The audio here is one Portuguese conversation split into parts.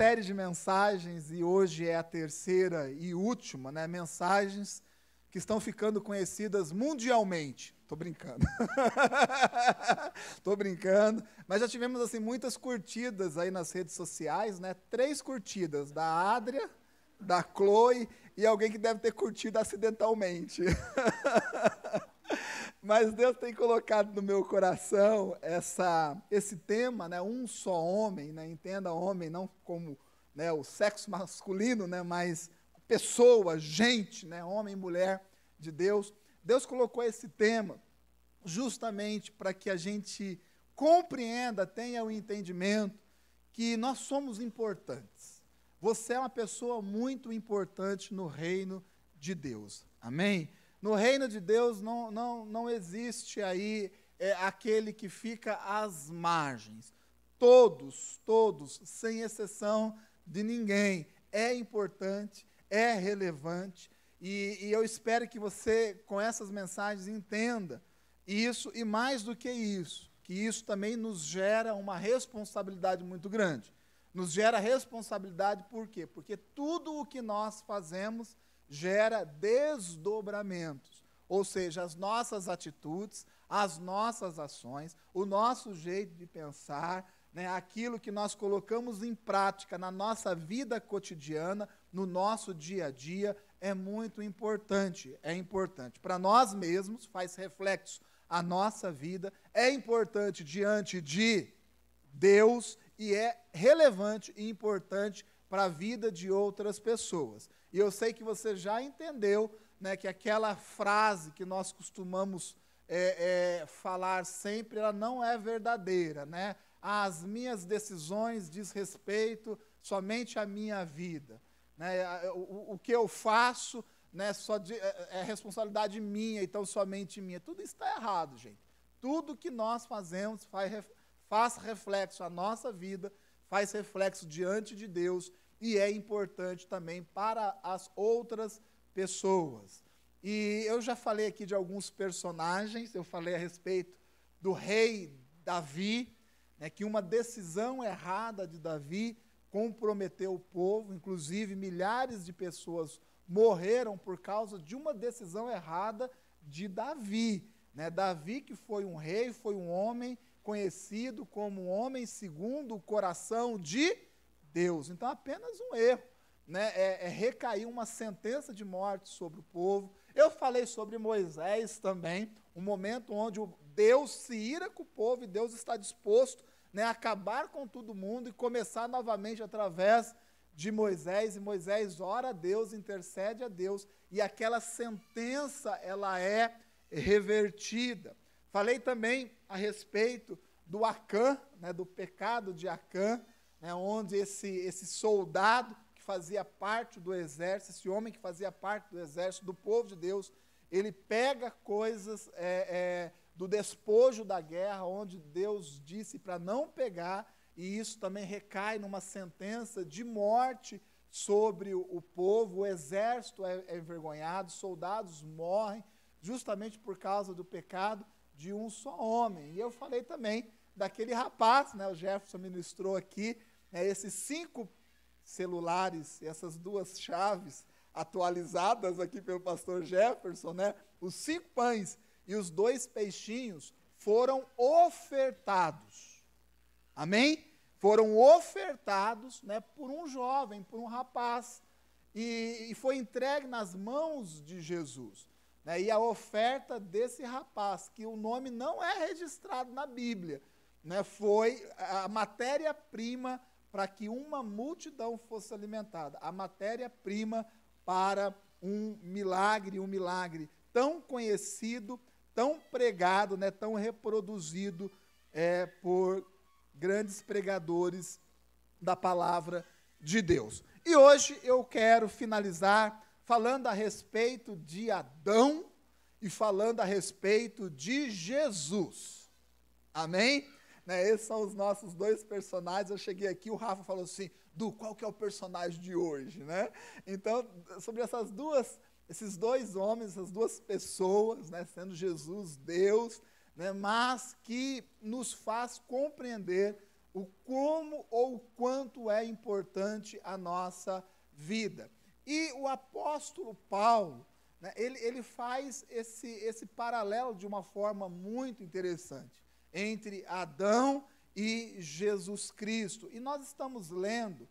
série de mensagens, e hoje é a terceira e última, né? Mensagens que estão ficando conhecidas mundialmente. Estou brincando. Estou brincando. Mas já tivemos assim, muitas curtidas aí nas redes sociais, né? 3 curtidas, da Adria, da Chloe e alguém que deve ter curtido acidentalmente. Mas Deus tem colocado no meu coração esse tema, né, um só homem, né, entenda homem não como, né, o sexo masculino, né, mas pessoa, gente, né, homem e mulher de Deus. Deus colocou esse tema justamente para que a gente compreenda, tenha o entendimento que nós somos importantes. Você é uma pessoa muito importante no reino de Deus. Amém? No reino de Deus não existe aí aquele que fica às margens. Todos, sem exceção de ninguém, é importante, é relevante, e eu espero que você, com essas mensagens, entenda isso, e mais do que isso também nos gera uma responsabilidade muito grande. Nos gera responsabilidade por quê? Porque tudo o que nós fazemos gera desdobramentos, ou seja, as nossas atitudes, as nossas ações, o nosso jeito de pensar, né, aquilo que nós colocamos em prática na nossa vida cotidiana, no nosso dia a dia, é muito importante, é importante. Para nós mesmos, faz reflexo a nossa vida, é importante diante de Deus e é relevante e importante para a vida de outras pessoas. E eu sei que você já entendeu, né, que aquela frase que nós costumamos falar sempre, ela não é verdadeira, né? As minhas decisões diz respeito somente à minha vida, né? O que eu faço, né, é responsabilidade minha, então somente minha. Tudo isso está errado, gente. Tudo que nós fazemos faz reflexo à nossa vida, faz reflexo diante de Deus, e é importante também para as outras pessoas. E eu já falei aqui de alguns personagens, eu falei a respeito do rei Davi, né, que uma decisão errada de Davi comprometeu o povo, inclusive milhares de pessoas morreram por causa de uma decisão errada de Davi. Né? Davi, que foi um rei, foi um homem conhecido como um homem segundo o coração de Deus. Então, apenas um erro, né, recaiu uma sentença de morte sobre o povo. Eu falei sobre Moisés também, um momento onde Deus se ira com o povo e Deus está disposto, né, a acabar com todo mundo e começar novamente através de Moisés. E Moisés ora a Deus, intercede a Deus, e aquela sentença ela é revertida. Falei também a respeito do Acã, né, do pecado de Acã, né, onde esse soldado que fazia parte do exército, esse homem que fazia parte do exército, do povo de Deus, ele pega coisas do despojo da guerra, onde Deus disse para não pegar, e isso também recai numa sentença de morte sobre o povo. O exército é envergonhado, soldados morrem, justamente por causa do pecado de um só homem. E eu falei também daquele rapaz, né, o Jefferson ministrou aqui, esses 5 celulares, essas 2 chaves atualizadas aqui pelo pastor Jefferson, né, os 5 pães e os 2 peixinhos foram ofertados. Amém? Foram ofertados, né, por um jovem, por um rapaz, e foi entregue nas mãos de Jesus. Né, e a oferta desse rapaz, que o nome não é registrado na Bíblia, né, foi a matéria-prima para que uma multidão fosse alimentada, a matéria-prima para um milagre tão conhecido, tão pregado, né, tão reproduzido por grandes pregadores da palavra de Deus. E hoje eu quero finalizar falando a respeito de Adão e falando a respeito de Jesus. Amém? Né, esses são os nossos 2 personagens. Eu cheguei aqui, o Rafa falou assim, Du, qual que é o personagem de hoje? Né? Então, sobre esses 2 homens, essas 2 pessoas, né, sendo Jesus, Deus, né, mas que nos faz compreender o como ou o quanto é importante a nossa vida. E o apóstolo Paulo, né, ele faz esse paralelo de uma forma muito interessante entre Adão e Jesus Cristo. E nós estamos lendo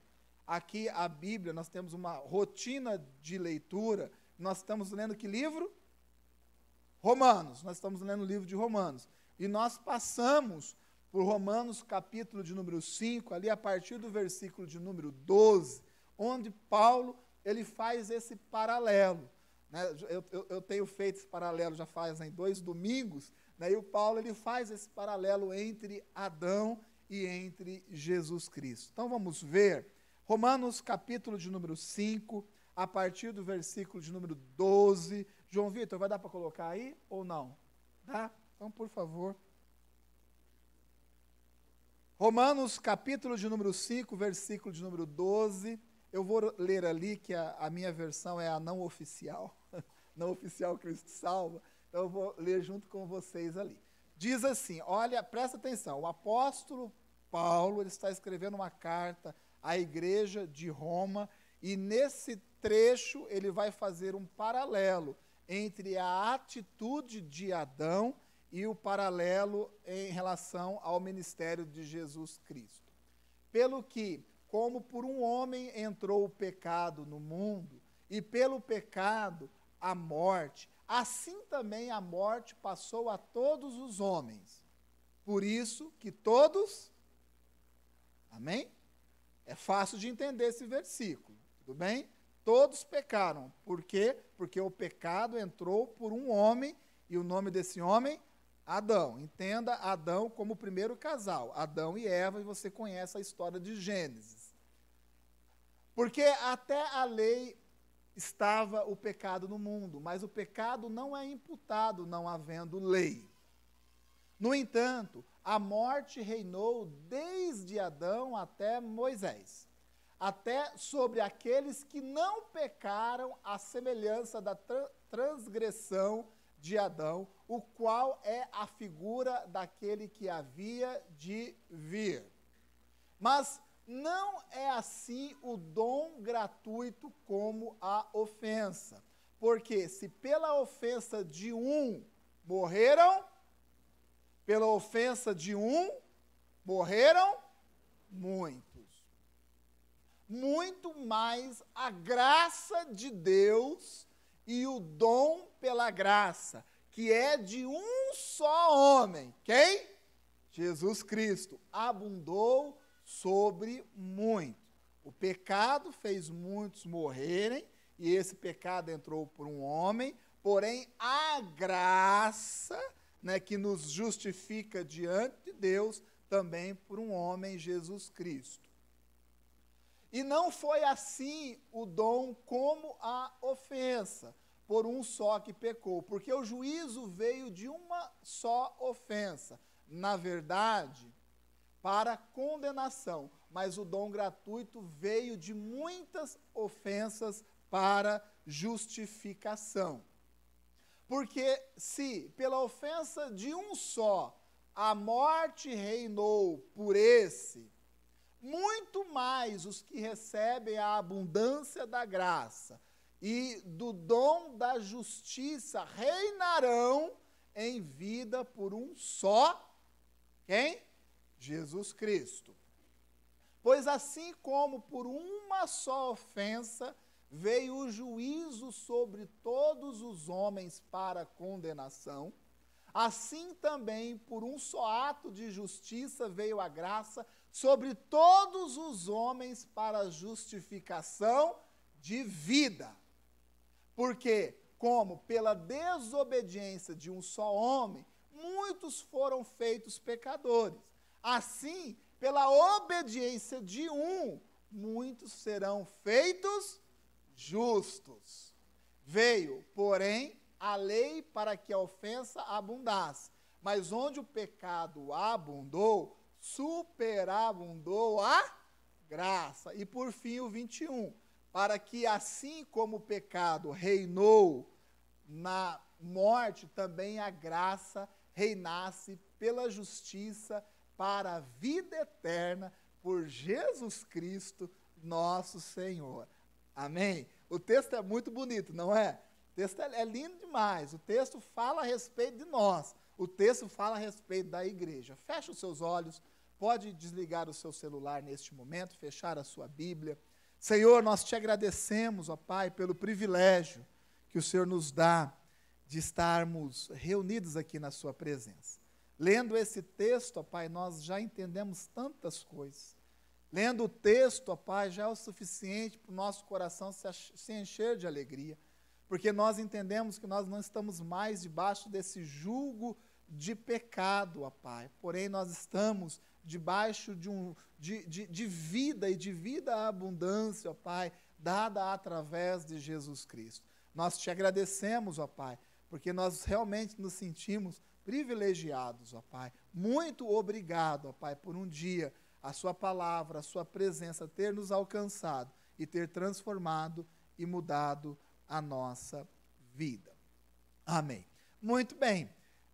aqui a Bíblia, nós temos uma rotina de leitura, nós estamos lendo que livro? Romanos, nós estamos lendo o livro de Romanos. E nós passamos por Romanos, capítulo de número 5, ali a partir do versículo de número 12, onde Paulo, ele faz esse paralelo. Né? Eu tenho feito esse paralelo já fazem 2 domingos, né? E o Paulo, ele faz esse paralelo entre Adão e entre Jesus Cristo. Então vamos ver, Romanos, capítulo de número 5, a partir do versículo de número 12. João Vitor, vai dar para colocar aí ou não? Dá? Então, por favor. Romanos, capítulo de número 5, versículo de número 12. Eu vou ler ali, que a minha versão é a não oficial. Não oficial Cristo Salva. Então, eu vou ler junto com vocês ali. Diz assim, olha, presta atenção, o apóstolo Paulo, ele está escrevendo uma carta à igreja de Roma, e nesse trecho ele vai fazer um paralelo entre a atitude de Adão e o paralelo em relação ao ministério de Jesus Cristo. Pelo que, como por um homem entrou o pecado no mundo, e pelo pecado a morte, assim também a morte passou a todos os homens. Por isso que todos, amém? É fácil de entender esse versículo, tudo bem? Todos pecaram. Por quê? Porque o pecado entrou por um homem, e o nome desse homem, Adão. Entenda Adão como o primeiro casal, Adão e Eva, e você conhece a história de Gênesis. Porque até a lei estava o pecado no mundo, mas o pecado não é imputado não havendo lei. No entanto, a morte reinou desde Adão até Moisés, até sobre aqueles que não pecaram à semelhança da transgressão de Adão, o qual é a figura daquele que havia de vir. Mas não é assim o dom gratuito como a ofensa. Porque se pela ofensa de um morreram, pela ofensa de um morreram muitos. Muito mais a graça de Deus e o dom pela graça, que é de um só homem. Quem? Jesus Cristo. Abundou sobre muitos. O pecado fez muitos morrerem, e esse pecado entrou por um homem, porém a graça, né, que nos justifica diante de Deus, também por um homem, Jesus Cristo. E não foi assim o dom como a ofensa, por um só que pecou, porque o juízo veio de uma só ofensa, na verdade, para condenação, mas o dom gratuito veio de muitas ofensas para justificação. Porque se pela ofensa de um só a morte reinou por esse, muito mais os que recebem a abundância da graça e do dom da justiça reinarão em vida por um só, quem? Jesus Cristo. Pois assim como por uma só ofensa veio o juízo sobre todos os homens para condenação, assim também por um só ato de justiça veio a graça sobre todos os homens para justificação de vida. Porque, como pela desobediência de um só homem, muitos foram feitos pecadores, assim, pela obediência de um, muitos serão feitos justos. Veio, porém, a lei para que a ofensa abundasse, mas onde o pecado abundou, superabundou a graça. E por fim o 21, para que assim como o pecado reinou na morte, também a graça reinasse pela justiça para a vida eterna por Jesus Cristo, nosso Senhor. Amém? O texto é muito bonito, não é? O texto é lindo demais. O texto fala a respeito de nós. O texto fala a respeito da igreja. Feche os seus olhos. Pode desligar o seu celular neste momento, fechar a sua Bíblia. Senhor, nós te agradecemos, ó Pai, pelo privilégio que o Senhor nos dá de estarmos reunidos aqui na sua presença. Lendo esse texto, ó Pai, nós já entendemos tantas coisas. Lendo o texto, ó Pai, já é o suficiente para o nosso coração se encher de alegria, porque nós entendemos que nós não estamos mais debaixo desse jugo de pecado, ó Pai, porém nós estamos debaixo de vida e de vida à abundância, ó Pai, dada através de Jesus Cristo. Nós te agradecemos, ó Pai, porque nós realmente nos sentimos privilegiados, ó Pai. Muito obrigado, ó Pai, por um dia a sua palavra, a sua presença ter nos alcançado e ter transformado e mudado a nossa vida. Amém. Muito bem.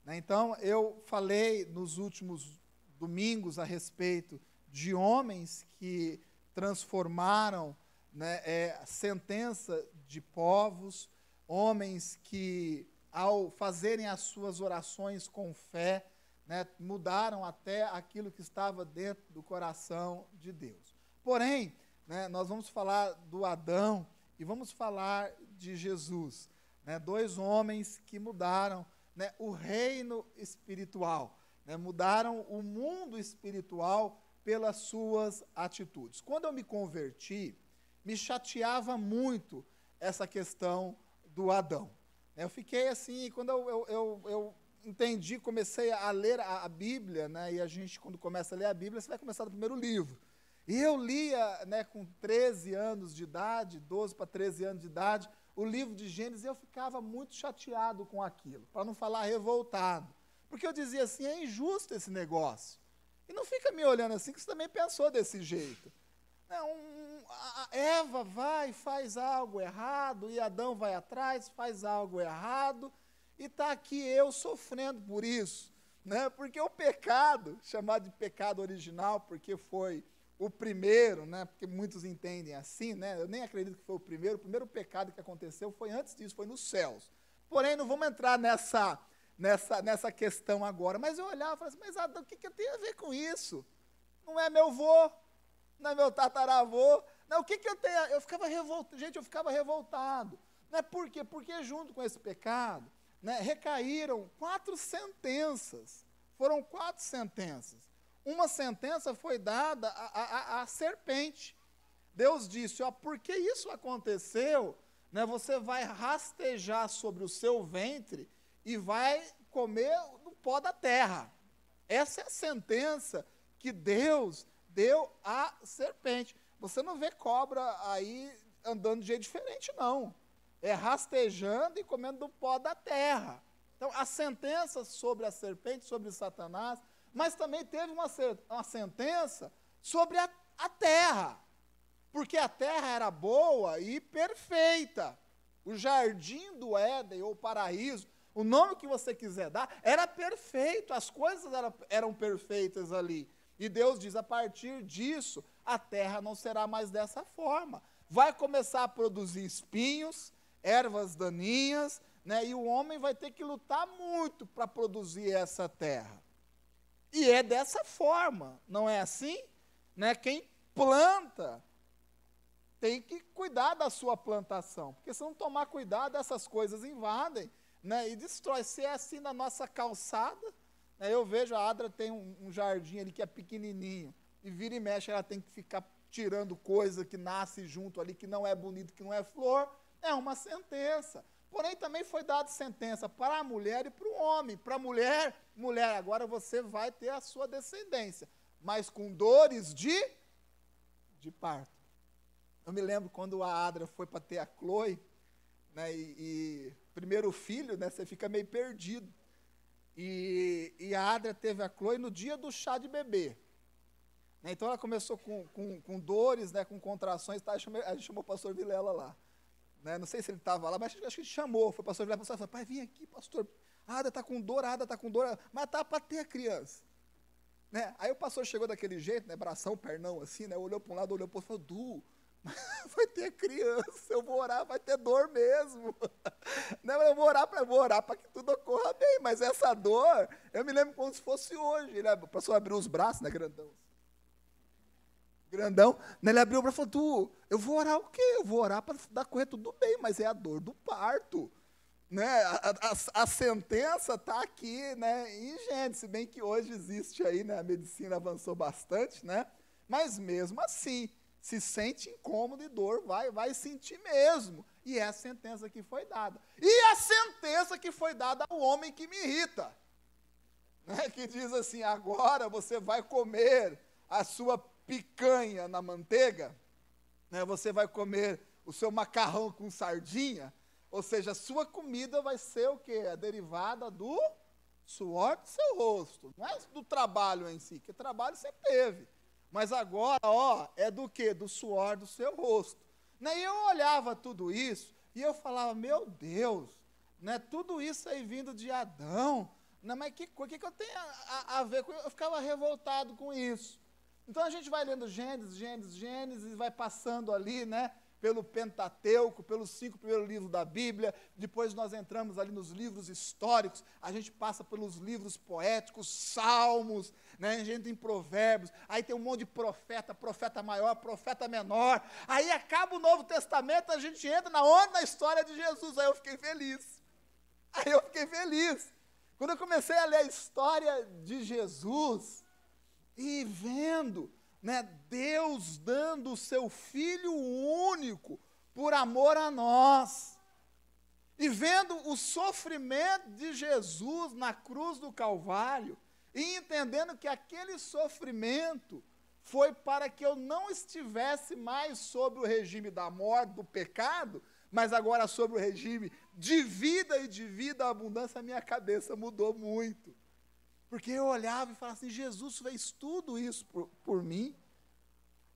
Então, eu falei nos últimos domingos a respeito de homens que transformaram, né, a sentença de povos, homens que, ao fazerem as suas orações com fé, né, mudaram até aquilo que estava dentro do coração de Deus. Porém, né, nós vamos falar do Adão e vamos falar de Jesus, né, dois homens que mudaram, né, o reino espiritual, né, mudaram o mundo espiritual pelas suas atitudes. Quando eu me converti, me chateava muito essa questão do Adão. Eu fiquei assim, quando eu entendi, comecei a ler a Bíblia, né, e a gente, quando começa a ler a Bíblia, você vai começar do primeiro livro. E eu lia, né, com 13 anos de idade, 12 para 13 anos de idade, o livro de Gênesis, e eu ficava muito chateado com aquilo, para não falar revoltado. Porque eu dizia assim, é injusto esse negócio. E não fica me olhando assim, que você também pensou desse jeito. A Eva vai e faz algo errado, e Adão vai atrás, faz algo errado, e está aqui eu sofrendo por isso, né? Porque o pecado, chamado de pecado original, porque foi o primeiro, né? Porque muitos entendem assim, né? Eu nem acredito que foi o primeiro pecado que aconteceu foi antes disso, foi nos céus. Porém, não vamos entrar nessa questão agora, mas eu olhava e falava assim, mas Adão, o que tem a ver com isso? Não é meu vô, não é meu tataravô, não, o que eu tenho? Eu ficava revoltado, gente, eu ficava revoltado. Né? Por quê? Porque junto com esse pecado, né, recaíram 4 sentenças, foram 4 sentenças. Uma sentença foi dada à serpente. Deus disse, ó, porque isso aconteceu, né, você vai rastejar sobre o seu ventre e vai comer do pó da terra. Essa é a sentença que Deus deu à serpente. Você não vê cobra aí andando de jeito diferente, não. É rastejando e comendo do pó da terra. Então, a sentença sobre a serpente, sobre Satanás, mas também teve uma sentença sobre a terra, porque a terra era boa e perfeita. O jardim do Éden, ou paraíso, o nome que você quiser dar, era perfeito, as coisas eram perfeitas ali. E Deus diz, a partir disso, a terra não será mais dessa forma. Vai começar a produzir espinhos, ervas daninhas, né, e o homem vai ter que lutar muito para produzir essa terra. E é dessa forma, não é assim? Né? Quem planta tem que cuidar da sua plantação, porque se não tomar cuidado, essas coisas invadem, né, e destrói. Se é assim na nossa calçada, né, eu vejo a Adra tem um jardim ali que é pequenininho, e vira e mexe, ela tem que ficar tirando coisa que nasce junto ali, que não é bonito, que não é flor, é uma sentença. Porém, também foi dada sentença para a mulher e para o homem. Para a mulher, agora você vai ter a sua descendência, mas com dores de parto. Eu me lembro quando a Adra foi para ter a Chloe, né, e primeiro filho, né, você fica meio perdido. E a Adra teve a Chloe no dia do chá de bebê. Então ela começou com dores, né, com contrações, tá? A gente chamou o pastor Vilela lá. Né? Não sei se ele estava lá, mas acho que ele chamou. Foi o pastor Vilela, falou, pai, vem aqui, pastor. A Ada está com dor, mas está para ter a criança. né? Aí o pastor chegou daquele jeito, né, bração, pernão, assim, né, olhou para um lado, olhou para o outro, falou, vai ter criança, eu vou orar, vai ter dor mesmo. Não, eu vou orar para que tudo ocorra bem, mas essa dor, eu me lembro como se fosse hoje. O pastor abriu os braços, né, grandão? Grandão, né, ele abriu o braço e falou, eu vou orar o quê? Eu vou orar para correr tudo bem, mas é a dor do parto. Né? A sentença está aqui, né, em Gênesis, se bem que hoje existe aí, né, a medicina avançou bastante, né, mas mesmo assim, se sente incômodo e dor, vai sentir mesmo. E é a sentença que foi dada. E a sentença que foi dada ao homem que me irrita, né, que diz assim, agora você vai comer a sua picanha na manteiga, né, você vai comer o seu macarrão com sardinha, ou seja, a sua comida vai ser o quê? A derivada do suor do seu rosto, não é do trabalho em si, que trabalho você teve. Mas agora, ó, é do quê? Do suor do seu rosto. Né? E eu olhava tudo isso e eu falava, meu Deus, né, tudo isso aí vindo de Adão, né, mas que eu tenho a ver com isso? Eu ficava revoltado com isso. Então a gente vai lendo Gênesis, e vai passando ali, né, pelo Pentateuco, pelos 5 primeiros livros da Bíblia, depois nós entramos ali nos livros históricos, a gente passa pelos livros poéticos, Salmos, né, a gente tem Provérbios, aí tem um monte de profeta, profeta maior, profeta menor, aí acaba o Novo Testamento, a gente entra na história de Jesus, aí eu fiquei feliz. Quando eu comecei a ler a história de Jesus, e vendo, né, Deus dando o seu Filho único por amor a nós, e vendo o sofrimento de Jesus na cruz do Calvário, e entendendo que aquele sofrimento foi para que eu não estivesse mais sob o regime da morte, do pecado, mas agora sobre o regime de vida e de vida abundância, a minha cabeça mudou muito. Porque eu olhava e falava assim, Jesus fez tudo isso por mim.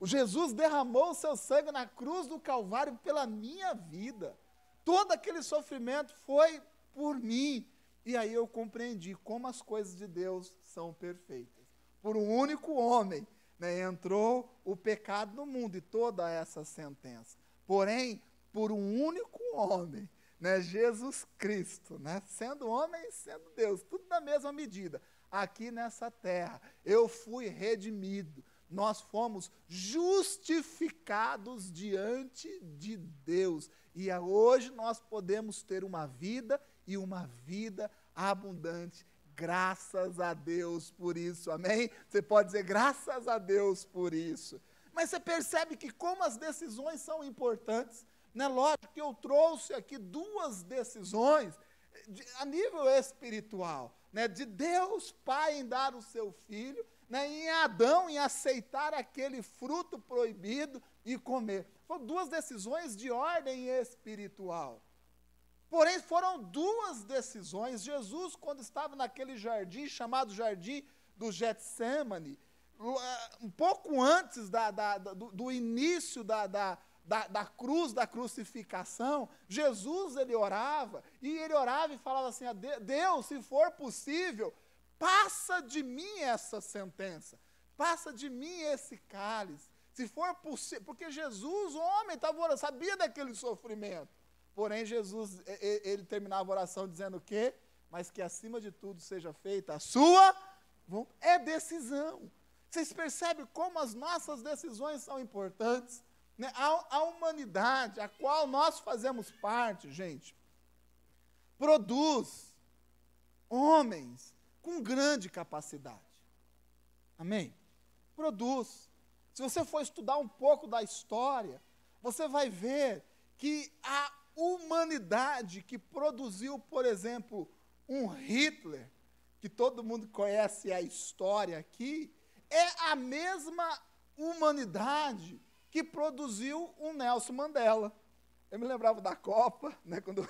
O Jesus derramou o seu sangue na cruz do Calvário pela minha vida. Todo aquele sofrimento foi por mim. E aí eu compreendi como as coisas de Deus são perfeitas. Por um único homem, né, entrou o pecado no mundo e toda essa sentença. Porém, por um único homem, né, Jesus Cristo, né, sendo homem e sendo Deus, tudo na mesma medida. Aqui nessa terra, eu fui redimido, nós fomos justificados diante de Deus, e hoje nós podemos ter uma vida, e uma vida abundante, graças a Deus por isso, amém? Você pode dizer, graças a Deus por isso, mas você percebe que como as decisões são importantes, né? Lógico que eu trouxe aqui 2 decisões, a nível espiritual, né, de Deus Pai em dar o seu Filho, né, em Adão em aceitar aquele fruto proibido e comer. Foram 2 decisões de ordem espiritual. Porém, foram 2 decisões. Jesus, quando estava naquele jardim, chamado Jardim do Getsêmani, um pouco antes do início da cruz, da crucificação, Jesus, ele orava e falava assim, Deus, se for possível, passa de mim essa sentença, passa de mim esse cálice, se for possível, porque Jesus, o homem, estava orando, sabia daquele sofrimento, porém Jesus, ele terminava a oração dizendo o quê? Mas que acima de tudo seja feita a sua vontade. É decisão. Vocês percebem como as nossas decisões são importantes? Né? A humanidade, a qual nós fazemos parte, gente, produz homens com grande capacidade. Amém? Produz. Se você for estudar um pouco da história, você vai ver que a humanidade que produziu, por exemplo, um Hitler, que todo mundo conhece a história aqui, é a mesma humanidade que produziu um Nelson Mandela. Eu me lembrava da Copa, né, quando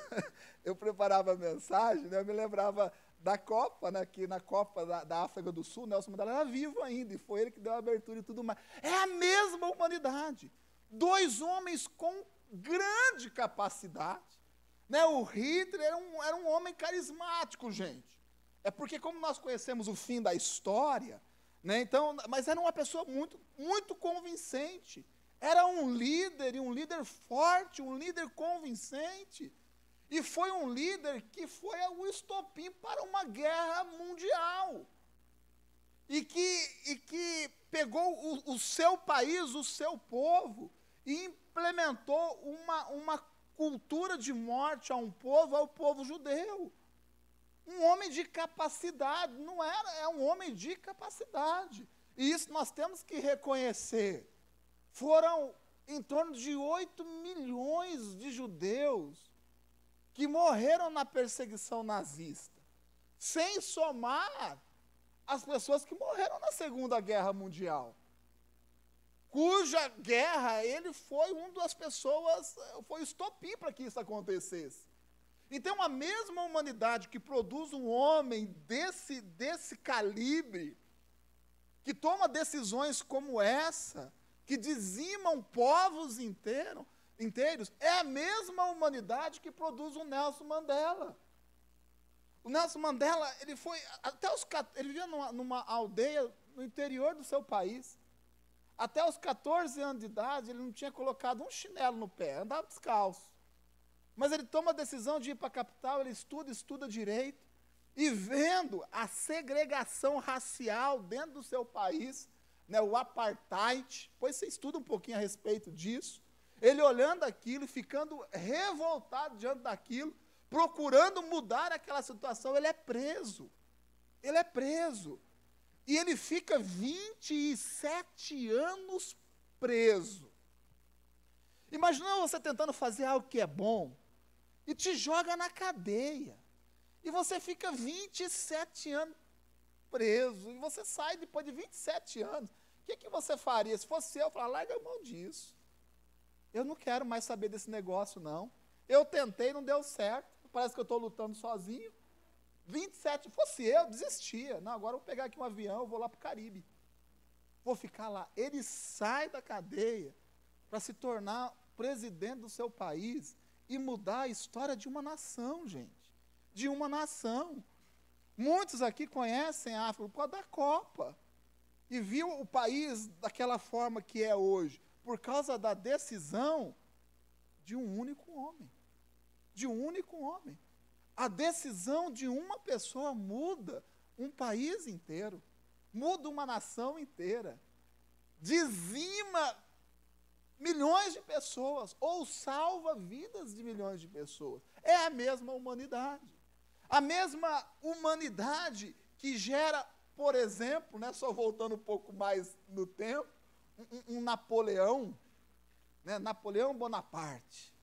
eu preparava a mensagem, né, eu me lembrava da Copa, né, que na Copa da África do Sul, Nelson Mandela era vivo ainda, e foi ele que deu a abertura e tudo mais. É a mesma humanidade. 2 homens com grande capacidade. Né, o Hitler era um homem carismático, gente. É porque como nós conhecemos o fim da história, né? Então, mas era uma pessoa muito, muito convincente. Era um líder, e um líder forte, um líder convincente. E foi um líder que foi o estopim para uma guerra mundial. E que pegou o seu país, o seu povo, e implementou uma cultura de morte ao povo judeu. Um homem de capacidade, não era, é um homem de capacidade. E isso nós temos que reconhecer. Foram em torno de 8 milhões de judeus que morreram na perseguição nazista, sem somar as pessoas que morreram na Segunda Guerra Mundial, cuja guerra ele foi uma das pessoas, foi o estopim para que isso acontecesse. Então, a mesma humanidade que produz um homem desse calibre, que toma decisões como essa, que dizimam povos inteiros, é a mesma humanidade que produz o Nelson Mandela. O Nelson Mandela, ele foi, ele vivia numa aldeia no interior do seu país. Até os 14 anos de idade, ele não tinha colocado um chinelo no pé, andava descalço. Mas ele toma a decisão de ir para a capital, ele estuda direito, e vendo a segregação racial dentro do seu país, né, o apartheid, depois você estuda um pouquinho a respeito disso, ele olhando aquilo, ficando revoltado diante daquilo, procurando mudar aquela situação, ele é preso. Ele é preso. E ele fica 27 anos preso. Imagina você tentando fazer algo que é bom, e te joga na cadeia. E você fica 27 anos preso, e você sai depois de 27 anos. O que você faria? Se fosse eu falar, larga a mão disso. Eu não quero mais saber desse negócio, não. Eu tentei, não deu certo. Parece que eu estou lutando sozinho. 27, se fosse eu, desistia. Não, agora eu vou pegar aqui um avião, eu vou lá para o Caribe. Vou ficar lá. Ele sai da cadeia para se tornar presidente do seu país e mudar a história de uma nação, gente. De uma nação. Muitos aqui conhecem a África por causa da Copa. E viu o país daquela forma que é hoje, por causa da decisão de um único homem. De um único homem. A decisão de uma pessoa muda um país inteiro, muda uma nação inteira, dizima milhões de pessoas, ou salva vidas de milhões de pessoas. É a mesma humanidade. A mesma humanidade que gera, por exemplo, né, só voltando um pouco mais no tempo, um Napoleão, né, Napoleão Bonaparte.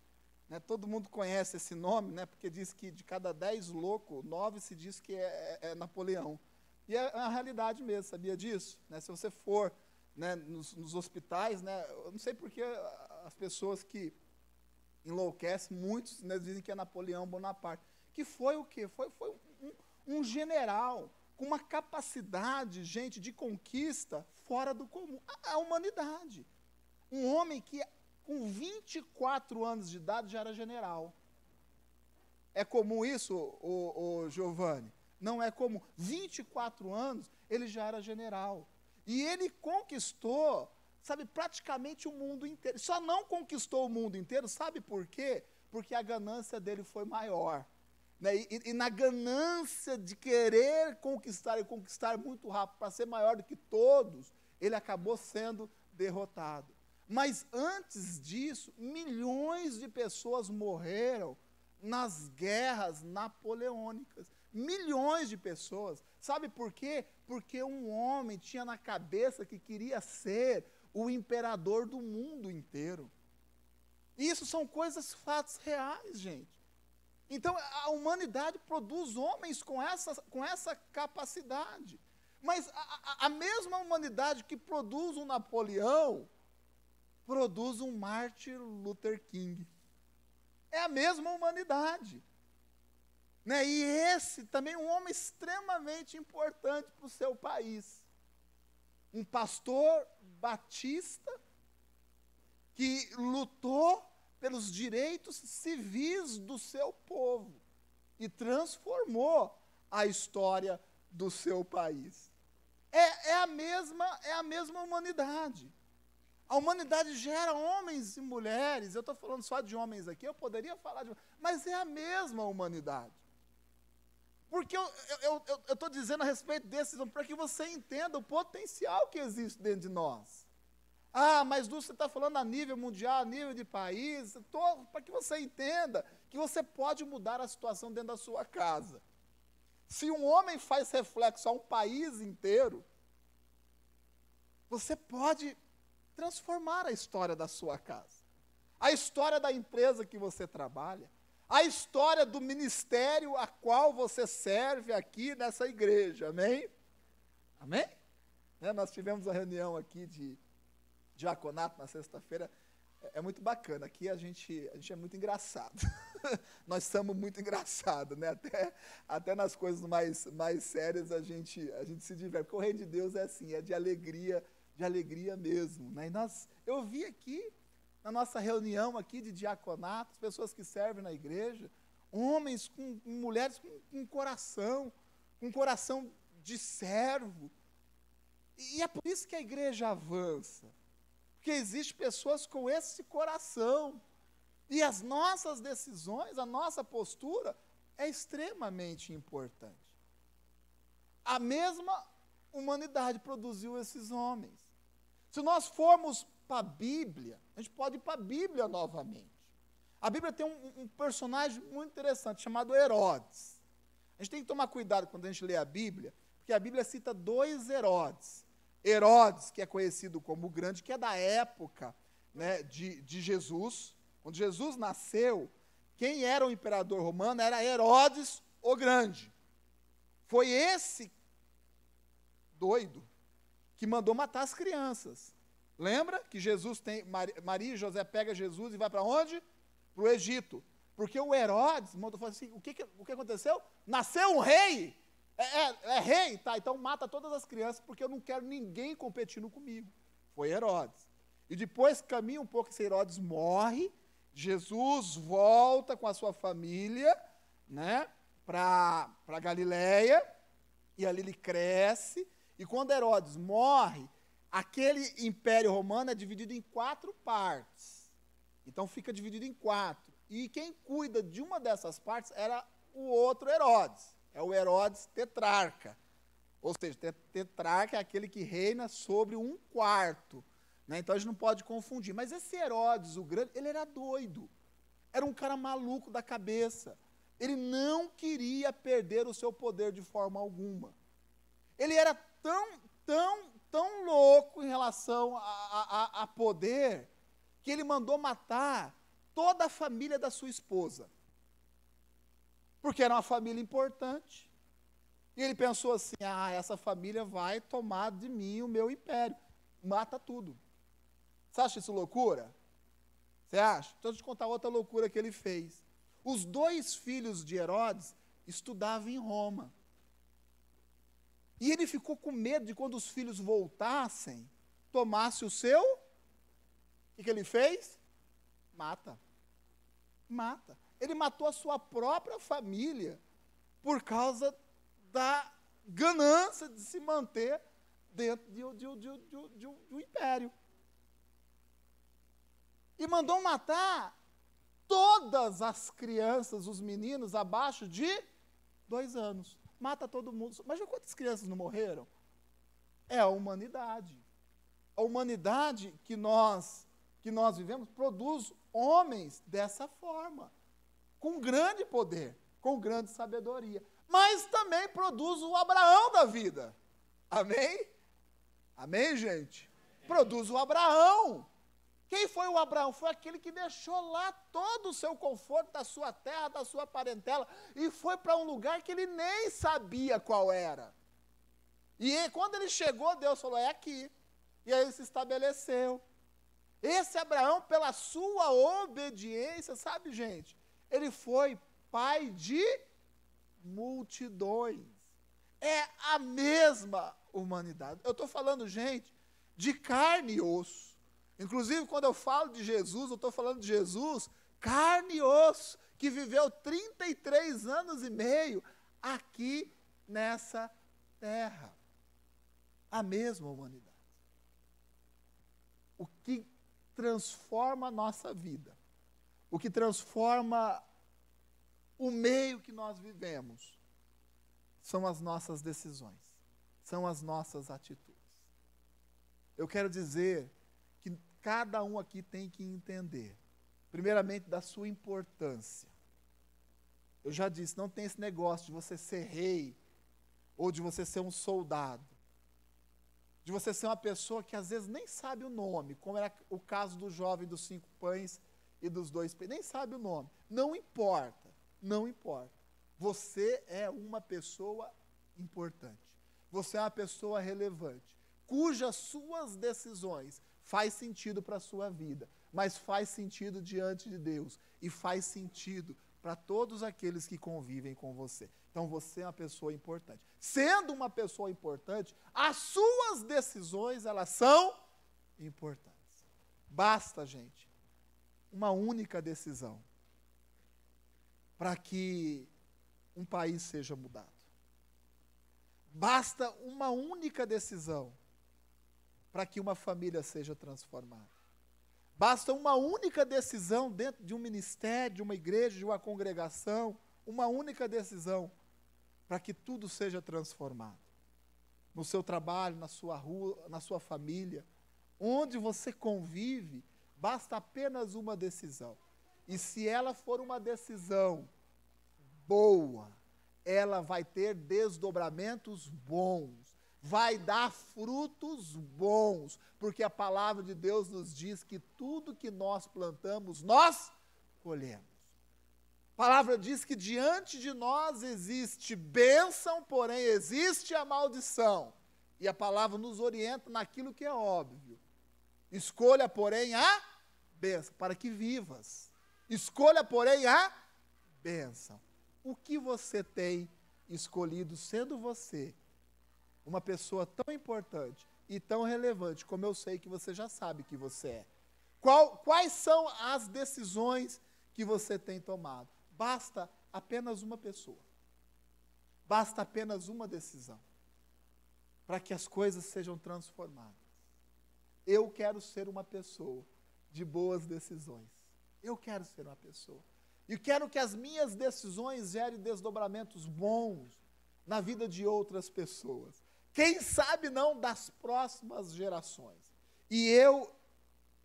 Né, todo mundo conhece esse nome, né, porque diz que de cada 10 loucos, 9 se diz que é Napoleão. E é a realidade mesmo, sabia disso? Né, se você for, né, nos hospitais, né, eu não sei porque as pessoas que enlouquecem, muitos, né, dizem que é Napoleão Bonaparte. Que foi o quê? Foi um general com uma capacidade, gente, de conquista fora do comum. A humanidade. Um homem que com 24 anos de idade já era general. É comum isso, o Giovanni? Não é comum. 24 anos, ele já era general. E ele conquistou, sabe, praticamente o mundo inteiro. Só não conquistou o mundo inteiro, sabe por quê? Porque a ganância dele foi maior. Né? E na ganância de querer conquistar e conquistar muito rápido, para ser maior do que todos, ele acabou sendo derrotado. Mas antes disso, milhões de pessoas morreram nas guerras napoleônicas. Milhões de pessoas. Sabe por quê? Porque um homem tinha na cabeça que queria ser o imperador do mundo inteiro. E isso são coisas, fatos reais, gente. Então, a humanidade produz homens com essa capacidade. Mas a mesma humanidade que produz um Napoleão, produz um Martin Luther King. É a mesma humanidade. Né? E esse também é um homem extremamente importante para o seu país. Um pastor batista que lutou pelos direitos civis do seu povo e transformou a história do seu país. É a mesma humanidade. A humanidade gera homens e mulheres. Eu estou falando só de homens aqui, eu poderia falar de... Mas é a mesma humanidade. Porque eu estou dizendo a respeito desses homens, para que você entenda o potencial que existe dentro de nós. Ah, mas Dulce, você está falando a nível mundial, a nível de país, para que você entenda que você pode mudar a situação dentro da sua casa. Se um homem faz reflexo a um país inteiro, você pode transformar a história da sua casa, a história da empresa que você trabalha, a história do ministério a qual você serve aqui nessa igreja, amém? Amém? Nós tivemos uma reunião aqui de diaconato na sexta-feira, é muito bacana, aqui a gente é muito engraçado, nós somos muito engraçados, né? Até nas coisas mais sérias a gente se diverte, porque o reino de Deus é assim, é de alegria mesmo, né? Eu vi aqui, na nossa reunião aqui de diaconato, as pessoas que servem na igreja, homens, mulheres com coração de servo, e é por isso que a igreja avança, porque existem pessoas com esse coração, e as nossas decisões, a nossa postura é extremamente importante. A mesma humanidade produziu esses homens. Se nós formos para a Bíblia, a gente pode ir para a Bíblia novamente. A Bíblia tem um personagem muito interessante, chamado Herodes. A gente tem que tomar cuidado quando a gente lê a Bíblia, porque a Bíblia cita 2 Herodes. Herodes, que é conhecido como o Grande, que é da época, né, de Jesus. Quando Jesus nasceu, quem era o imperador romano era Herodes o Grande. Foi esse doido que mandou matar as crianças. Lembra que Jesus Maria e José pegam Jesus e vai para onde? Para o Egito. Porque o Herodes mandou falar assim, o que aconteceu? Nasceu um rei. É rei? Tá, então mata todas as crianças, porque eu não quero ninguém competindo comigo. Foi Herodes. E depois caminha um pouco, esse Herodes morre, Jesus volta com a sua família, né, para Galileia, e ali ele cresce, e quando Herodes morre, aquele império romano é dividido em 4 partes. Então fica dividido em 4. E quem cuida de uma dessas partes era o outro Herodes. É o Herodes tetrarca. Ou seja, tetrarca é aquele que reina sobre 1/4. Né? Então a gente não pode confundir. Mas esse Herodes, o Grande, ele era doido. Era um cara maluco da cabeça. Ele não queria perder o seu poder de forma alguma. Ele era tão louco em relação a poder, que ele mandou matar toda a família da sua esposa. Porque era uma família importante. E ele pensou assim, essa família vai tomar de mim o meu império. Mata tudo. Você acha isso loucura? Você acha? Então, deixa eu te contar outra loucura que ele fez. Os 2 filhos de Herodes estudavam em Roma. E ele ficou com medo de quando os filhos voltassem, tomasse o seu. O que ele fez? Mata. Ele matou a sua própria família por causa da ganância de se manter dentro de um império. E mandou matar todas as crianças, os meninos abaixo de 2 anos. Mata todo mundo. Mas quantas crianças não morreram? É a humanidade. A humanidade que nós vivemos produz homens dessa forma, com grande poder, com grande sabedoria. Mas também produz o Abraão da vida. Amém? Amém, gente? Produz o Abraão. Quem foi o Abraão? Foi aquele que deixou lá todo o seu conforto da sua terra, da sua parentela, e foi para um lugar que ele nem sabia qual era. E quando ele chegou, Deus falou, é aqui. E aí ele se estabeleceu. Esse Abraão, pela sua obediência, sabe, gente, ele foi pai de multidões. É a mesma humanidade. Eu estou falando, gente, de carne e osso. Inclusive, quando eu falo de Jesus, eu estou falando de Jesus, carne e osso, que viveu 33 anos e meio aqui nessa terra. a mesma humanidade. O que transforma a nossa vida, o que transforma o meio que nós vivemos, são as nossas decisões, são as nossas atitudes. Eu quero dizer que cada um aqui tem que entender, primeiramente, da sua importância. Eu já disse, não tem esse negócio de você ser rei, ou de você ser um soldado, de você ser uma pessoa que às vezes nem sabe o nome, como era o caso do jovem dos 5 pães e dos 2 pães, nem sabe o nome. Não importa, não importa. Você é uma pessoa importante. Você é uma pessoa relevante, cujas suas decisões faz sentido para a sua vida, mas faz sentido diante de Deus e faz sentido para todos aqueles que convivem com você. Então você é uma pessoa importante. Sendo uma pessoa importante, as suas decisões, elas são importantes. Basta, gente, uma única decisão para que um país seja mudado. Basta uma única decisão para que uma família seja transformada. Basta uma única decisão dentro de um ministério, de uma igreja, de uma congregação, uma única decisão para que tudo seja transformado. No seu trabalho, na sua rua, na sua família, onde você convive, basta apenas uma decisão. E se ela for uma decisão boa, ela vai ter desdobramentos bons, vai dar frutos bons, porque a palavra de Deus nos diz que tudo que nós plantamos, nós colhemos. A palavra diz que diante de nós existe bênção, porém existe a maldição. E a palavra nos orienta naquilo que é óbvio. Escolha, porém, a bênção, para que vivas. Escolha, porém, a bênção. O que você tem escolhido, sendo você uma pessoa tão importante e tão relevante, como eu sei que você já sabe que você é? Quais são as decisões que você tem tomado? Basta apenas uma pessoa. Basta apenas uma decisão para que as coisas sejam transformadas. Eu quero ser uma pessoa de boas decisões. Eu quero ser uma pessoa. E quero que as minhas decisões gerem desdobramentos bons na vida de outras pessoas. Quem sabe não das próximas gerações. E eu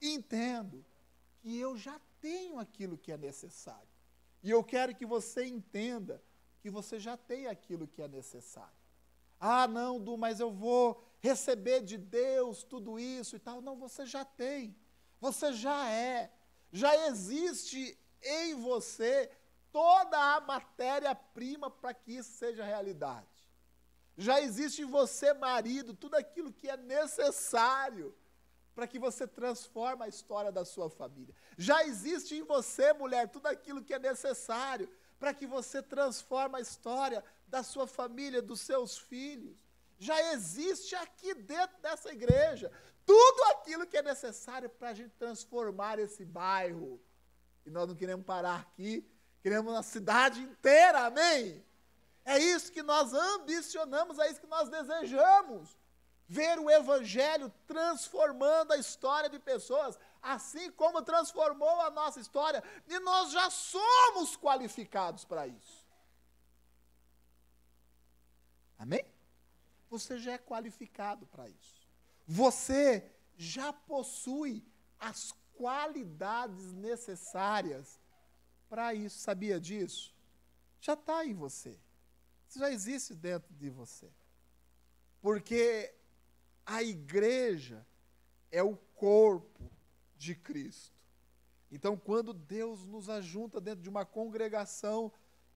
entendo que eu já tenho aquilo que é necessário. E eu quero que você entenda que você já tem aquilo que é necessário. Ah, não, Du, mas eu vou receber de Deus tudo isso e tal. Não, você já tem. Você já é. Já existe em você toda a matéria-prima para que isso seja realidade. Já existe em você, marido, tudo aquilo que é necessário para que você transforme a história da sua família. Já existe em você, mulher, tudo aquilo que é necessário para que você transforme a história da sua família, dos seus filhos. Já existe aqui dentro dessa igreja tudo aquilo que é necessário para a gente transformar esse bairro. E nós não queremos parar aqui, queremos a cidade inteira, amém? É isso que nós ambicionamos, é isso que nós desejamos. Ver o Evangelho transformando a história de pessoas, assim como transformou a nossa história, e nós já somos qualificados para isso. Amém? Você já é qualificado para isso. Você já possui as qualidades necessárias para isso. Sabia disso? Já está em você. Isso já existe dentro de você. Porque a igreja é o corpo de Cristo. Então, quando Deus nos ajunta dentro de uma congregação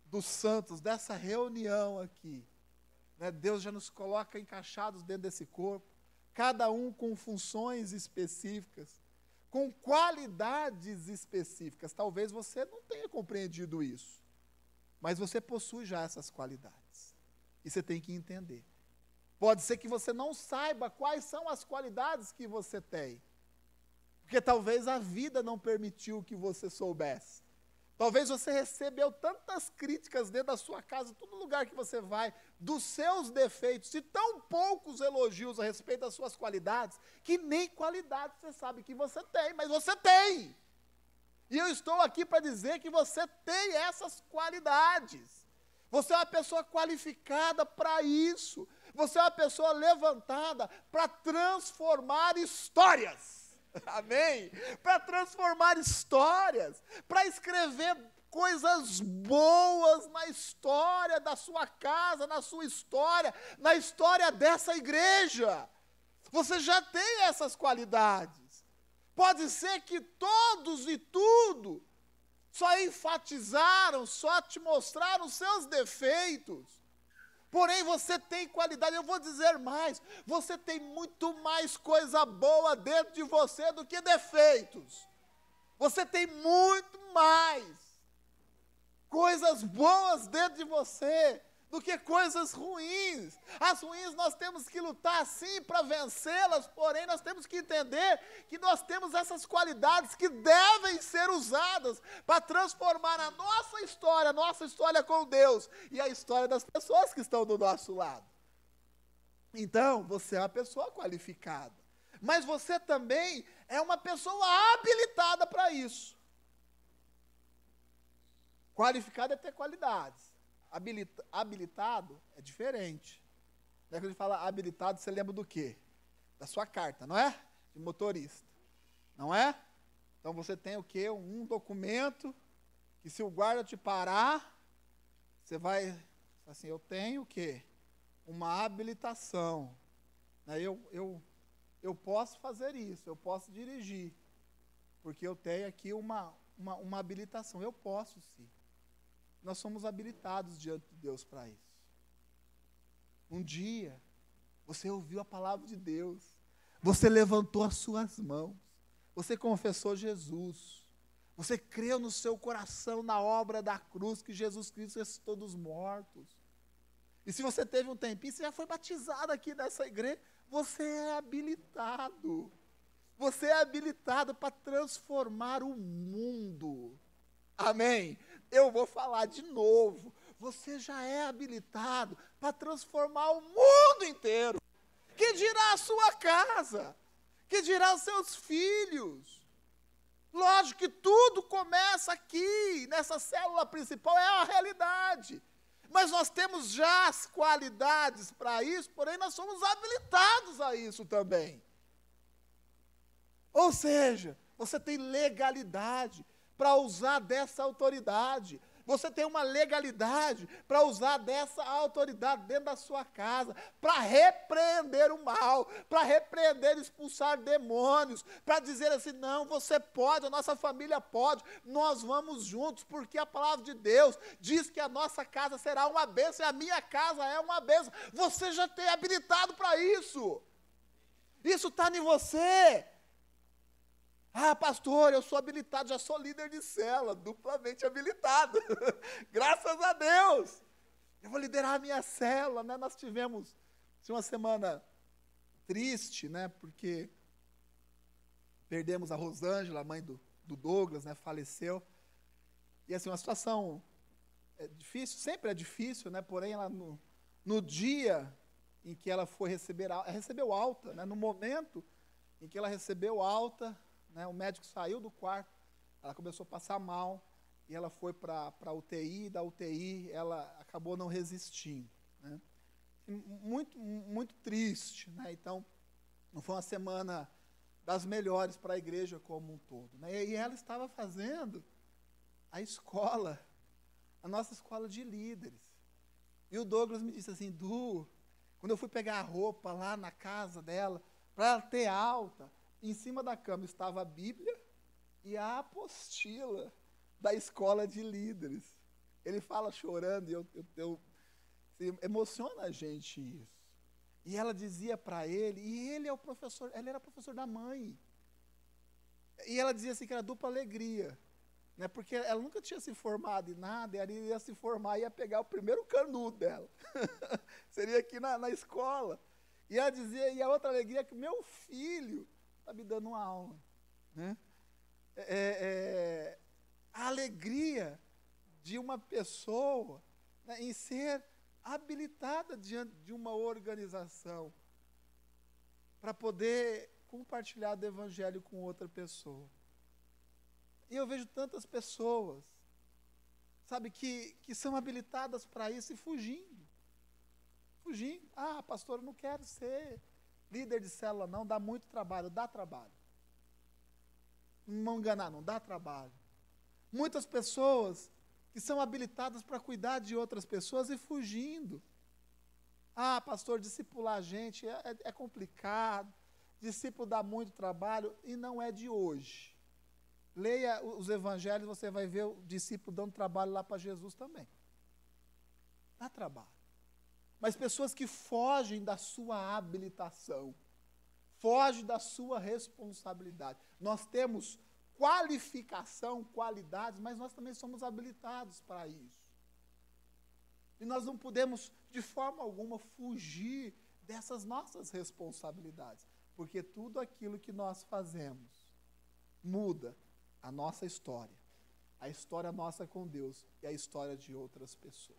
dos santos, dessa reunião aqui, né, Deus já nos coloca encaixados dentro desse corpo, cada um com funções específicas, com qualidades específicas. Talvez você não tenha compreendido isso, mas você possui já essas qualidades. E você tem que entender. Pode ser que você não saiba quais são as qualidades que você tem, porque talvez a vida não permitiu que você soubesse. Talvez você recebeu tantas críticas dentro da sua casa, todo lugar que você vai, dos seus defeitos e tão poucos elogios a respeito das suas qualidades, que nem qualidade você sabe que você tem, mas você tem. E eu estou aqui para dizer que você tem essas qualidades. Você é uma pessoa qualificada para isso. Você é uma pessoa levantada para transformar histórias. Amém? Para transformar histórias, para escrever coisas boas na história da sua casa, na sua história, na história dessa igreja. Você já tem essas qualidades. Pode ser que todos e tudo só enfatizaram, só te mostraram os seus defeitos. Porém, você tem qualidade. Eu vou dizer mais, você tem muito mais coisa boa dentro de você do que defeitos. Você tem muito mais coisas boas dentro de você do que coisas ruins. As ruins nós temos que lutar sim para vencê-las, porém nós temos que entender que nós temos essas qualidades que devem ser usadas para transformar a nossa história com Deus e a história das pessoas que estão do nosso lado. Então, você é uma pessoa qualificada, mas você também é uma pessoa habilitada para isso. Qualificado é ter qualidades. Habilitado é diferente. Quando a gente fala habilitado, você lembra do quê? Da sua carta, não é? De motorista. Não é? Então você tem o quê? Um documento que se o guarda te parar, você vai, assim, eu tenho o quê? Uma habilitação. Né? Eu posso fazer isso, eu posso dirigir, porque eu tenho aqui uma habilitação. Eu posso sim. Nós somos habilitados diante de Deus para isso. Um dia, você ouviu a palavra de Deus, você levantou as suas mãos, você confessou Jesus, você creu no seu coração na obra da cruz, que Jesus Cristo ressuscitou dos mortos. E se você teve um tempinho, você já foi batizado aqui nessa igreja, você é habilitado. Você é habilitado para transformar o mundo. Amém? Eu vou falar de novo. Você já é habilitado para transformar o mundo inteiro. Que dirá a sua casa? Que dirá os seus filhos? Lógico que tudo começa aqui, nessa célula principal, é a realidade. Mas nós temos já as qualidades para isso, porém nós somos habilitados a isso também. Ou seja, você tem legalidade para usar dessa autoridade. Você tem uma legalidade para usar dessa autoridade dentro da sua casa, para repreender o mal, para repreender, expulsar demônios, para dizer assim, não, você pode, a nossa família pode, nós vamos juntos, porque a palavra de Deus diz que a nossa casa será uma bênção, e a minha casa é uma bênção. Você já tem habilitado para isso. Isso está em você. Ah, pastor, eu sou habilitado, já sou líder de célula, duplamente habilitado. Graças a Deus. Eu vou liderar a minha célula, né? Nós tivemos uma semana triste, né? Porque perdemos a Rosângela, a mãe do Douglas, né? Faleceu. E assim, uma situação difícil, sempre é difícil, né? Porém, ela no dia em que ela foi recebeu alta, né? No momento em que ela recebeu alta, né, o médico saiu do quarto, ela começou a passar mal, e ela foi para a UTI, da UTI ela acabou não resistindo. Né? Muito, muito triste. Né? Então, não foi uma semana das melhores para a igreja como um todo. Né? E ela estava fazendo a escola, a nossa escola de líderes. E o Douglas me disse assim, Du, quando eu fui pegar a roupa lá na casa dela, para ela ter alta, em cima da cama estava a Bíblia e a apostila da escola de líderes. Ele fala chorando, e assim, emociona a gente isso. E ela dizia para ele, e ele era professor da mãe. E ela dizia assim que era dupla alegria, né, porque ela nunca tinha se formado em nada, e ela ia se formar e ia pegar o primeiro canudo dela. Seria aqui na escola. E ela dizia, e a outra alegria é que meu filho está me dando uma aula. Né? A alegria de uma pessoa, né, em ser habilitada diante de uma organização para poder compartilhar do evangelho com outra pessoa. E eu vejo tantas pessoas, sabe, que são habilitadas para isso e fugindo. Fugindo. Ah, pastor, eu não quero ser líder de célula não, dá muito trabalho. Dá trabalho. Não enganar, não dá trabalho. Muitas pessoas que são habilitadas para cuidar de outras pessoas e fugindo. Ah, pastor, discipular a gente é complicado, discípulo dá muito trabalho, e não é de hoje. Leia os evangelhos, você vai ver o discípulo dando trabalho lá para Jesus também. Dá trabalho. Mas pessoas que fogem da sua habilitação, fogem da sua responsabilidade. Nós temos qualificação, qualidades, mas nós também somos habilitados para isso. E nós não podemos, de forma alguma, fugir dessas nossas responsabilidades, porque tudo aquilo que nós fazemos muda a nossa história, a história nossa com Deus e a história de outras pessoas.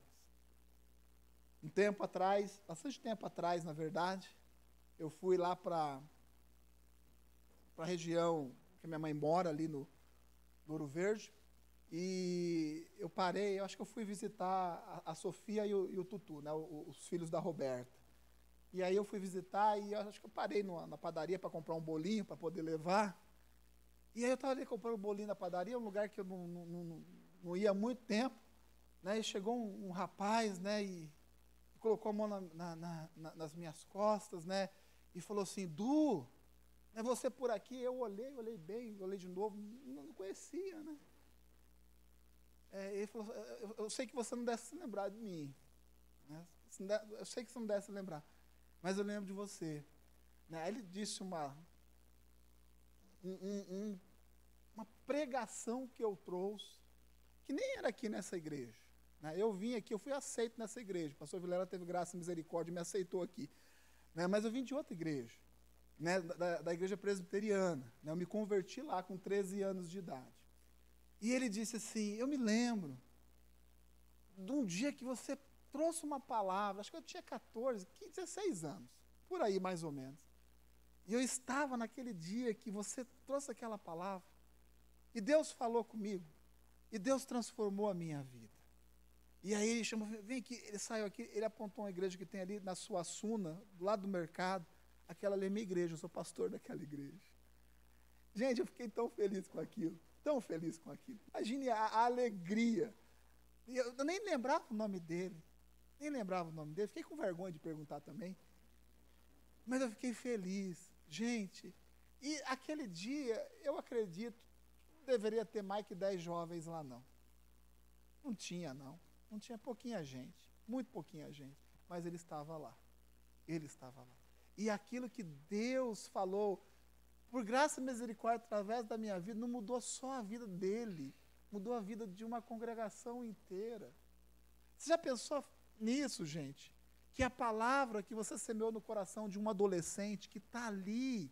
Um tempo atrás, bastante tempo atrás, na verdade, eu fui lá para a região que minha mãe mora, ali no Ouro Verde, e eu parei, eu acho que eu fui visitar a Sofia e o Tutu, né, os filhos da Roberta. E aí eu fui visitar e eu acho que eu parei na padaria para comprar um bolinho para poder levar. E aí eu estava ali comprando um bolinho na padaria, um lugar que eu não ia há muito tempo, né, e chegou um rapaz, né, e colocou a mão nas minhas costas, né, e falou assim: Du, é você por aqui? Eu olhei bem, olhei de novo, não conhecia, né. Ele falou: eu sei que você não deve se lembrar de mim, né? Eu sei que você não deve se lembrar, mas eu lembro de você. Né? Aí ele disse uma pregação que eu trouxe, que nem era aqui nessa igreja. Né? Eu vim aqui, eu fui aceito nessa igreja. O pastor Vilela teve graça e misericórdia e me aceitou aqui. Né? Mas eu vim de outra igreja, né? da igreja presbiteriana. Né? Eu me converti lá com 13 anos de idade. E ele disse assim: eu me lembro de um dia que você trouxe uma palavra, acho que eu tinha 14, 15, 16 anos, por aí mais ou menos. E eu estava naquele dia que você trouxe aquela palavra, e Deus falou comigo, e Deus transformou a minha vida. E aí ele chamou: vem aqui, ele saiu aqui, ele apontou uma igreja que tem ali na Suassuna, do lado do mercado, aquela ali é minha igreja, eu sou pastor daquela igreja. Gente, eu fiquei tão feliz com aquilo. Tão feliz com aquilo. Imagine a alegria. Eu nem lembrava o nome dele. Fiquei com vergonha de perguntar também. Mas eu fiquei feliz. Gente, e aquele dia, eu acredito, não deveria ter mais que 10 jovens lá, não. Não tinha, não. Não tinha pouquinha gente. Muito pouquinha gente. Mas ele estava lá. Ele estava lá. E aquilo que Deus falou, por graça e misericórdia, através da minha vida, não mudou só a vida dele, mudou a vida de uma congregação inteira. Você já pensou nisso, gente? Que a palavra que você semeou no coração de um adolescente que está ali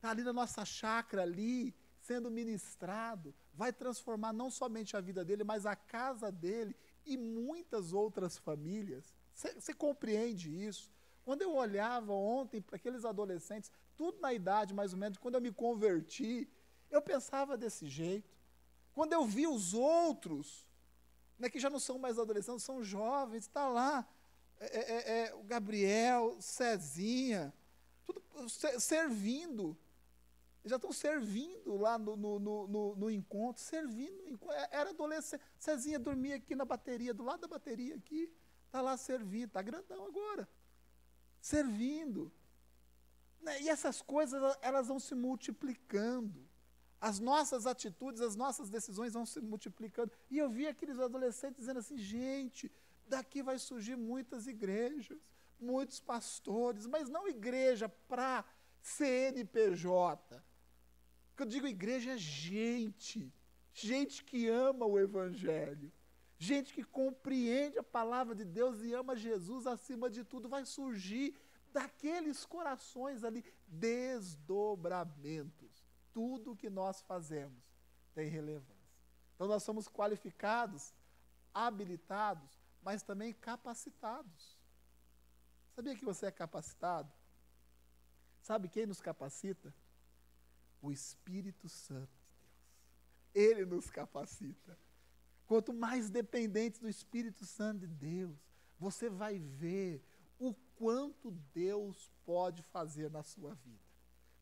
na nossa chácara, ali, sendo ministrado, vai transformar não somente a vida dele, mas a casa dele e muitas outras famílias. Você compreende isso? Quando eu olhava ontem para aqueles adolescentes, tudo na idade mais ou menos, quando eu me converti, eu pensava desse jeito. Quando eu vi os outros, né, que já não são mais adolescentes, são jovens, está lá, o Gabriel, Cezinha, tudo servindo. Já estão servindo lá no encontro, servindo. Era adolescente. Cezinha dormia aqui na bateria, do lado da bateria aqui, está lá servindo, está grandão agora. Servindo. E essas coisas, elas vão se multiplicando. As nossas atitudes, as nossas decisões vão se multiplicando. E eu vi aqueles adolescentes dizendo assim: gente, daqui vai surgir muitas igrejas, muitos pastores, mas não igreja para CNPJ. Porque eu digo igreja é gente que ama o Evangelho, gente que compreende a palavra de Deus e ama Jesus acima de tudo. Vai surgir daqueles corações ali desdobramentos. Tudo que nós fazemos tem relevância. Então nós somos qualificados, habilitados mas também capacitados. Sabia que você é capacitado? Sabe quem nos capacita? O Espírito Santo de Deus. Ele nos capacita. Quanto mais dependentes do Espírito Santo de Deus, você vai ver o quanto Deus pode fazer na sua vida.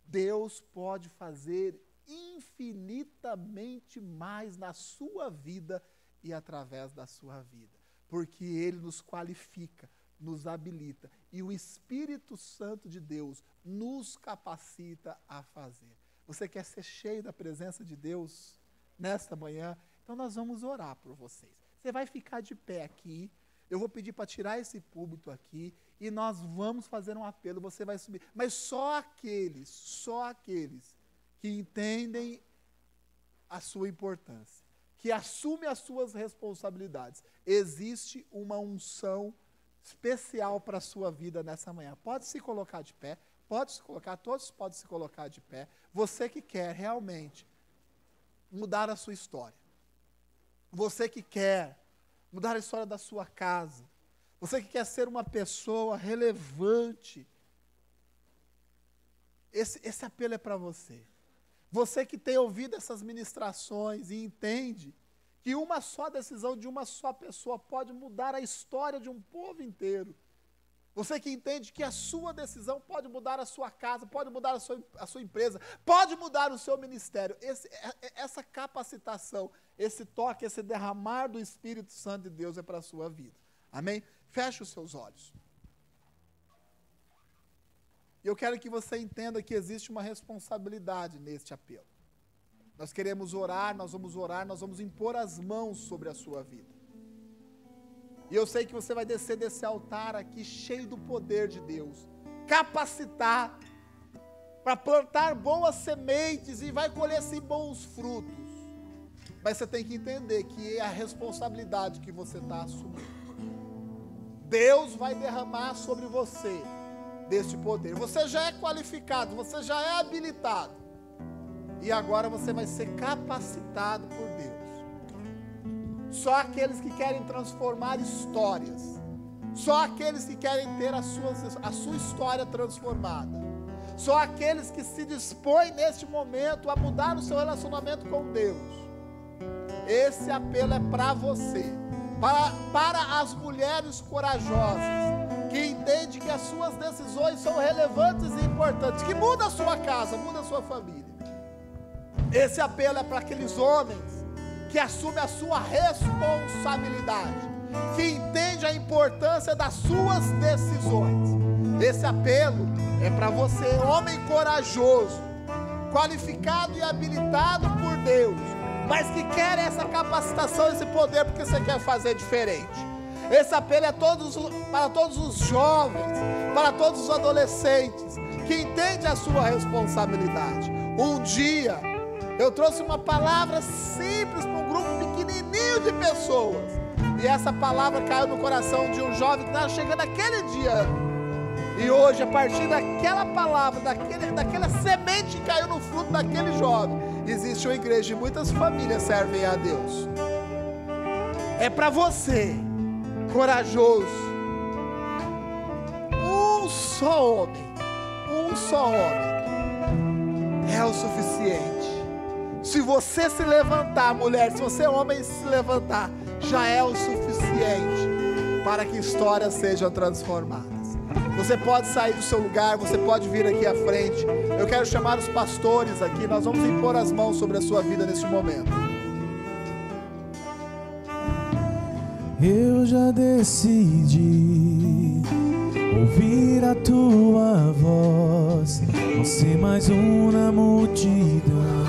Deus pode fazer infinitamente mais na sua vida e através da sua vida, porque Ele nos qualifica, nos habilita, e o Espírito Santo de Deus nos capacita a fazer. Você quer ser cheio da presença de Deus nesta manhã? Então nós vamos orar por vocês. Você vai ficar de pé aqui, eu vou pedir para tirar esse púlpito aqui, e nós vamos fazer um apelo, você vai subir. Mas só aqueles que entendem a sua importância, que assumem as suas responsabilidades. Existe uma unção especial para a sua vida nessa manhã. Pode se colocar de pé, pode se colocar, todos podem se colocar de pé. Você que quer realmente mudar a sua história, você que quer mudar a história da sua casa, você que quer ser uma pessoa relevante, esse apelo é para você. Você que tem ouvido essas ministrações e entende que uma só decisão de uma só pessoa pode mudar a história de um povo inteiro. Você que entende que a sua decisão pode mudar a sua casa, pode mudar a sua empresa, pode mudar o seu ministério. Essa capacitação, esse toque, esse derramar do Espírito Santo de Deus é para a sua vida. Amém? Feche os seus olhos. E eu quero que você entenda que existe uma responsabilidade neste apelo. Nós queremos orar, nós vamos impor as mãos sobre a sua vida. E eu sei que você vai descer desse altar aqui cheio do poder de Deus, capacitar para plantar boas sementes e vai colher sim bons frutos. Mas você tem que entender que é a responsabilidade que você está assumindo. Deus vai derramar sobre você deste poder. Você já é qualificado, você já é habilitado. E agora você vai ser capacitado por Deus. Só aqueles que querem transformar histórias, só aqueles que querem ter a sua história transformada, só aqueles que se dispõem neste momento a mudar o seu relacionamento com Deus. Esse apelo é para você, para as mulheres corajosas, que entendem que as suas decisões são relevantes e importantes, que muda a sua casa, muda a sua família. Esse apelo é para aqueles homens que assumem a sua responsabilidade, que entende a importância das suas decisões. Esse apelo é para você, homem corajoso, qualificado e habilitado por Deus, mas que quer essa capacitação, esse poder, porque você quer fazer diferente. Esse apelo é para todos os jovens, para todos os adolescentes, que entendem a sua responsabilidade. Um dia, eu trouxe uma palavra simples para um grupo pequenininho de pessoas. E essa palavra caiu no coração de um jovem que estava chegando aquele dia. E hoje, a partir daquela palavra, daquela semente que caiu no fruto daquele jovem, existe uma igreja e muitas famílias servem a Deus. É para você, corajoso. Um só homem é o suficiente. Se você se levantar, mulher, se você homem se levantar, já é o suficiente para que histórias sejam transformadas. Você pode sair do seu lugar, você pode vir aqui à frente. Eu quero chamar os pastores aqui, nós vamos impor as mãos sobre a sua vida neste momento. Eu já decidi ouvir a tua voz, não ser mais um na multidão.